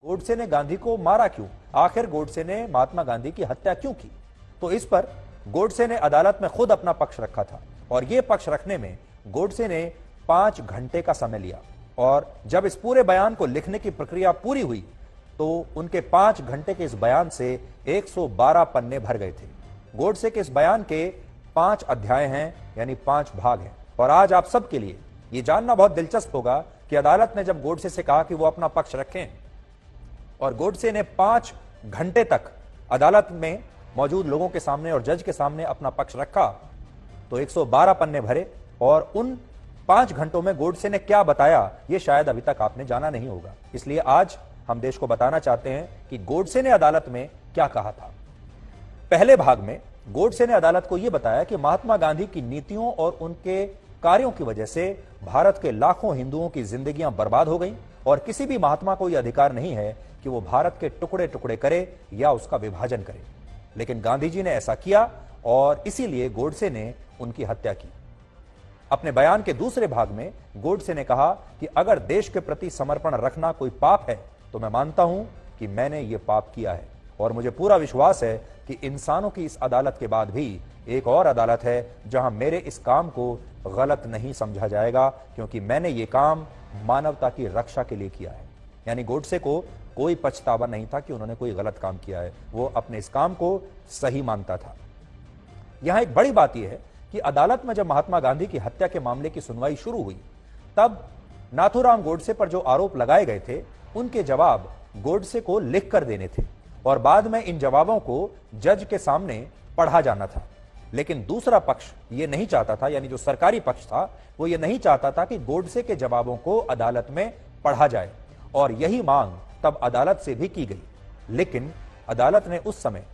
गोडसे ने गांधी को मारा क्यों? आखिर गोडसे ने महात्मा गांधी की हत्या क्यों की? तो इस पर गोडसे ने अदालत में खुद अपना पक्ष रखा था और यह पक्ष रखने में गोडसे ने 5 घंटे का समय लिया और जब इस पूरे बयान को लिखने की प्रक्रिया पूरी हुई तो उनके 5 घंटे के इस बयान से 112 पन्ने भर गए थे। गोडसे के इस बयान के 5 अध्याय हैं, यानी 5 भाग हैं। और आज आप सबके लिए यह जानना बहुत दिलचस्प होगा कि अदालत ने जब गोडसे से कहा कि वो अपना पक्ष रखें और गोडसे ने 5 घंटे तक अदालत में मौजूद लोगों के सामने और जज के सामने अपना पक्ष रखा तो 112 पन्ने भरे और उन 5 घंटों में गोडसे ने क्या बताया यह शायद अभी तक आपने जाना नहीं होगा। इसलिए आज हम देश को बताना चाहते हैं कि गोडसे ने अदालत में क्या कहा था। पहले भाग में गोडसे ने अदालत को यह बताया कि महात्मा गांधी की नीतियों और उनके कार्यों की वजह से भारत के लाखों हिंदुओं की जिंदगियां बर्बाद हो गईं और किसी भी महात्मा को यह अधिकार नहीं है कि वो भारत के टुकड़े टुकड़े करे या उसका विभाजन करे। लेकिन गांधी जी ने ऐसा किया और इसीलिए गोडसे ने उनकी हत्या की। अपने बयान के दूसरे भाग में गोडसे ने कहा कि अगर देश के प्रति समर्पण रखना कोई पाप है तो मैं मानता हूं कि मैंने यह पाप किया है और मुझे पूरा विश्वास है कि इंसानों की इस अदालत के बाद भी एक और अदालत है जहां मेरे इस काम को गलत नहीं समझा जाएगा, क्योंकि मैंने ये काम मानवता की रक्षा के लिए किया है। यानी गोडसे को कोई पछतावा नहीं था कि उन्होंने कोई गलत काम किया है, वो अपने इस काम को सही मानता था। यहां एक बड़ी बात यह है कि अदालत में जब महात्मा गांधी की हत्या के मामले की सुनवाई शुरू हुई तब नाथूराम गोडसे पर जो आरोप लगाए गए थे उनके जवाब गोडसे को लिख कर देने थे और बाद में इन जवाबों को जज के सामने पढ़ा जाना था। लेकिन दूसरा पक्ष ये नहीं चाहता था, यानी जो सरकारी पक्ष था वो ये नहीं चाहता था कि गोडसे के जवाबों को अदालत में पढ़ा जाए और यही मांग तब अदालत से भी की गई। लेकिन अदालत ने उस समय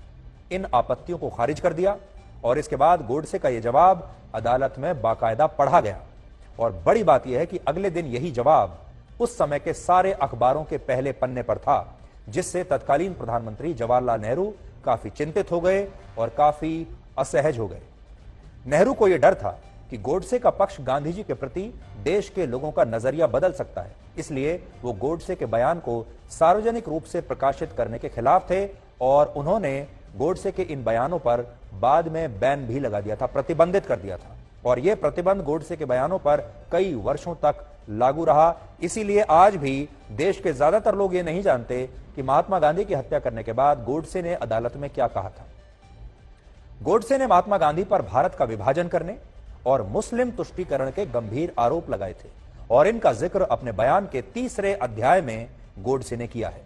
इन आपत्तियों को खारिज कर दिया और इसके बाद गोडसे का यह जवाब अदालत में बाकायदा पढ़ा गया। और बड़ी बात यह है कि अगले दिन यही जवाब उस समय के सारे अखबारों के पहले पन्ने पर था, जिससे तत्कालीन प्रधानमंत्री जवाहरलाल नेहरू काफी चिंतित हो गए और काफी असहज हो गए। नेहरू को यह डर था कि गोडसे का पक्ष गांधी जी के प्रति देश के लोगों का नजरिया बदल सकता है, इसलिए वो गोडसे के बयान को सार्वजनिक रूप से प्रकाशित करने के खिलाफ थे और उन्होंने गोडसे के इन बयानों पर बाद में बैन भी लगा दिया था, प्रतिबंधित कर दिया था। और यह प्रतिबंध गोडसे के बयानों पर कई वर्षों तक लागू रहा। इसीलिए आज भी देश के ज्यादातर लोग ये नहीं जानते कि महात्मा गांधी की हत्या करने के बाद गोडसे ने अदालत में क्या कहा था। गोडसे ने महात्मा गांधी पर भारत का विभाजन करने और मुस्लिम तुष्टीकरण के गंभीर आरोप लगाए थे और इनका जिक्र अपने बयान के 3रे अध्याय में गोडसे ने किया है।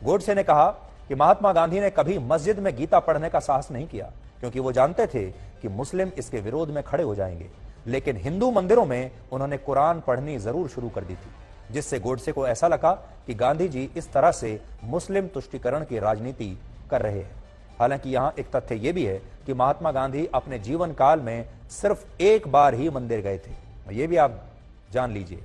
गोडसे ने कहा कि महात्मा गांधी ने कभी मस्जिद में गीता पढ़ने का साहस नहीं किया, क्योंकि वो जानते थे कि मुस्लिम इसके विरोध में खड़े हो जाएंगे। लेकिन हिंदू मंदिरों में उन्होंने कुरान पढ़नी जरूर शुरू कर दी थी, जिससे गोडसे को ऐसा लगा कि गांधी जी इस तरह से मुस्लिम तुष्टीकरण की राजनीति कर रहे हैं। हालांकि यहां एक तथ्य यह भी है कि महात्मा गांधी अपने जीवन काल में सिर्फ एक बार ही मंदिर गए थे। यह भी आप जान लीजिए,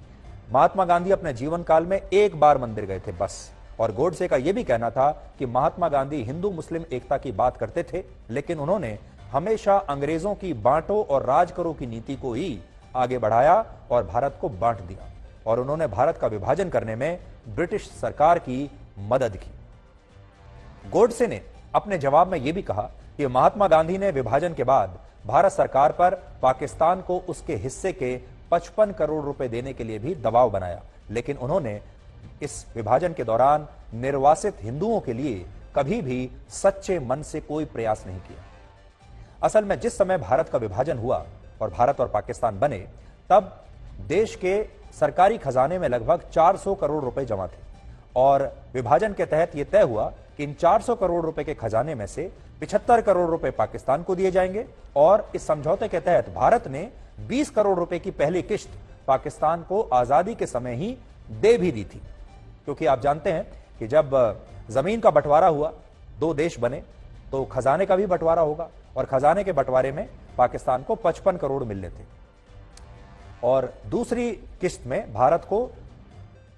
महात्मा गांधी अपने जीवन काल में एक बार मंदिर गए थे बस। और गोडसे का यह भी कहना था कि महात्मा गांधी हिंदू मुस्लिम एकता की बात करते थे, लेकिन उन्होंने हमेशा अंग्रेजों की बांटो और राज करो की नीति को ही आगे बढ़ाया और भारत को बांट दिया और उन्होंने भारत का विभाजन करने में ब्रिटिश सरकार की मदद की। गोडसे ने अपने जवाब में यह भी कहा कि महात्मा गांधी ने विभाजन के बाद भारत सरकार पर पाकिस्तान को उसके हिस्से के 55 करोड़ रुपए देने के लिए भी दबाव बनाया, लेकिन उन्होंने इस विभाजन के दौरान निर्वासित हिंदुओं के लिए कभी भी सच्चे मन से कोई प्रयास नहीं किया। असल में जिस समय भारत का विभाजन हुआ और भारत और पाकिस्तान बने, तब देश के सरकारी खजाने में लगभग 400 करोड़ रुपए जमा थे और विभाजन के तहत यह तय हुआ कि इन 400 करोड़ रुपए के खजाने में से 75 करोड़ रुपए पाकिस्तान को दिए जाएंगे और इस समझौते के तहत भारत ने 20 करोड़ रुपए की पहली किश्त पाकिस्तान को आजादी के समय ही दे भी दी थी, क्योंकि आप जानते हैं कि जब जमीन का बंटवारा हुआ, 2 देश बने, तो खजाने का भी बंटवारा होगा और खजाने के बंटवारे में पाकिस्तान को 55 करोड़ मिलने थे और दूसरी किस्त में भारत को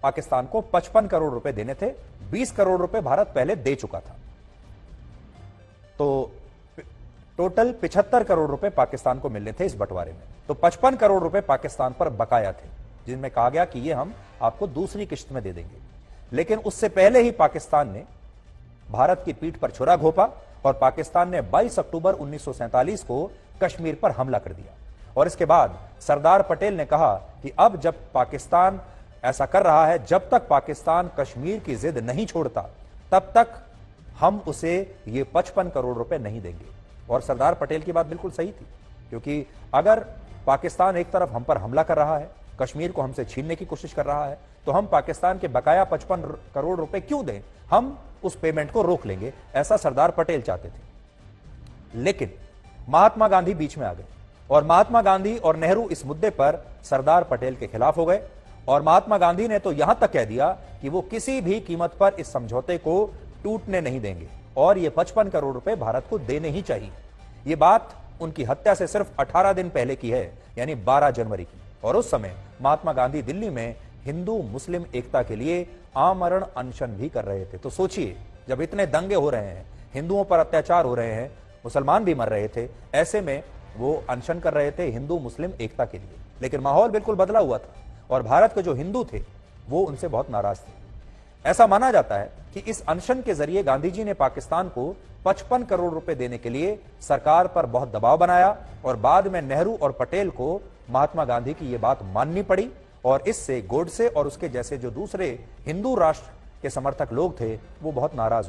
पाकिस्तान को 55 करोड़ रुपए देने थे। 20 करोड़ रुपए भारत पहले दे चुका था, तो टोटल 75 करोड़ रुपए पाकिस्तान को मिलने थे इस बंटवारे में। तो 55 करोड़ रुपए पाकिस्तान पर बकाया थे, जिनमें कहा गया कि ये हम आपको दूसरी किश्त में दे देंगे। लेकिन उससे पहले ही पाकिस्तान ने भारत की पीठ पर छुरा घोंपा और पाकिस्तान ने 22 अक्टूबर 1947 को कश्मीर पर हमला कर दिया। और इसके बाद सरदार पटेल ने कहा कि अब जब पाकिस्तान ऐसा कर रहा है, जब तक पाकिस्तान कश्मीर की जिद नहीं छोड़ता तब तक हम उसे ये 55 करोड़ रुपए नहीं देंगे। और सरदार पटेल की बात बिल्कुल सही थी, क्योंकि अगर पाकिस्तान एक तरफ हम पर हमला कर रहा है, कश्मीर को हमसे छीनने की कोशिश कर रहा है, तो हम पाकिस्तान के बकाया 55 करोड़ रुपए क्यों दें, हम उस पेमेंट को रोक लेंगे, ऐसा सरदार पटेल चाहते थे। लेकिन महात्मा गांधी बीच में आ गए और महात्मा गांधी और नेहरू इस मुद्दे पर सरदार पटेल के खिलाफ हो गए। और महात्मा गांधी ने तो यहां तक कह दिया कि वो किसी भी कीमत पर इस समझौते को टूटने नहीं देंगे और ये 55 करोड़ रुपए भारत को देने ही चाहिए। ये बात उनकी हत्या से सिर्फ 18 दिन पहले की है, यानी 12 जनवरी की। और उस समय महात्मा गांधी दिल्ली में हिंदू मुस्लिम एकता के लिए आमरण अनशन भी कर रहे थे। तो सोचिए, जब इतने दंगे हो रहे हैं, हिंदुओं पर अत्याचार हो रहे हैं, मुसलमान भी मर रहे थे, ऐसे में वो अनशन कर रहे थे हिंदू मुस्लिम एकता के लिए। लेकिन माहौल बिल्कुल बदला हुआ था और भारत के जो हिंदू थे वो उनसे बहुत नाराज थे। ऐसा माना जाता है कि इस अनशन के जरिए गांधी जी ने पाकिस्तान को 55 करोड़ रुपए देने के लिए सरकार पर बहुत दबाव बनाया और बाद में नेहरू और पटेल को महात्मा गांधी की यह बात माननी पड़ी। और इससे गोडसे और उसके जैसे जो दूसरे हिंदू राष्ट्र के समर्थक लोग थे वो बहुत नाराज हो गए।